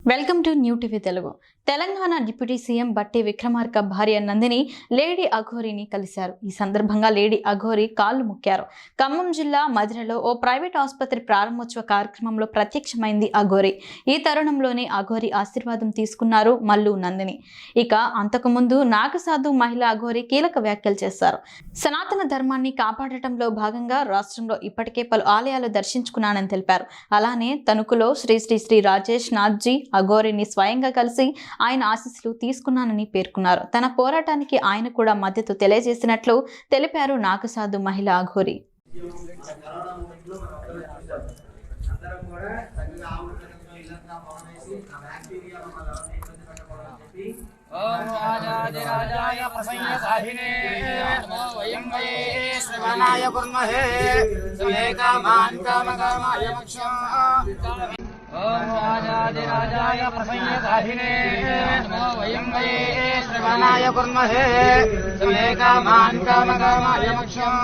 Welcome to new TV Telugu. Telangana deputy CM బట్టి విక్రమార్క భార్య Nandini lady అఘోరిని కలిశారు. ఈ సందర్భంగా లేడీ అఘోరి కాళ్లు మొక్కారు. ఖమ్మం జిల్లా మధిరలో ఓ ప్రైవేట్ ఆసుపత్రి ప్రారంభోత్సవ కార్యక్రమంలో ప్రత్యక్షమైంది అఘోరి. ఈ తరుణంలోనే అఘోరి ఆశీర్వాదం తీసుకున్నారు మల్లు నందిని. ఇక అంతకుముందు నాగసాధు మహిళా అఘోరి కీలక వ్యాఖ్యలు చేశారు. సనాతన ధర్మాన్ని కాపాడటంలో భాగంగా రాష్ట్రంలో ఇప్పటికే పలు ఆలయాలు దర్శించుకున్నానని తెలిపారు. అలానే తణుకులో శ్రీ శ్రీ శ్రీ రాజేష్ నాథ్జీ అఘోరిని స్వయంగా కలిసి ఆయన ఆశీస్సులు తీసుకున్నానని పేర్కొన్నారు. తన పోరాటానికి ఆయన కూడా మద్దతు తెలియజేసినట్లు తెలిపారు నాగసాధు మహిళా అఘోరి. ఓం రాజాదిరాజాయ ప్రసన్నసాహినే నమో వయం వయే శ్రవణాయ కుర్మహే సమేకామాన్ కామకామాయ మోక్షం. ఓం రాజాదిరాజాయ ప్రసన్నసాహినే నమో వయం వయే శ్రవణాయ కుర్మహే సమేకామాన్ కామకామాయ మోక్షం.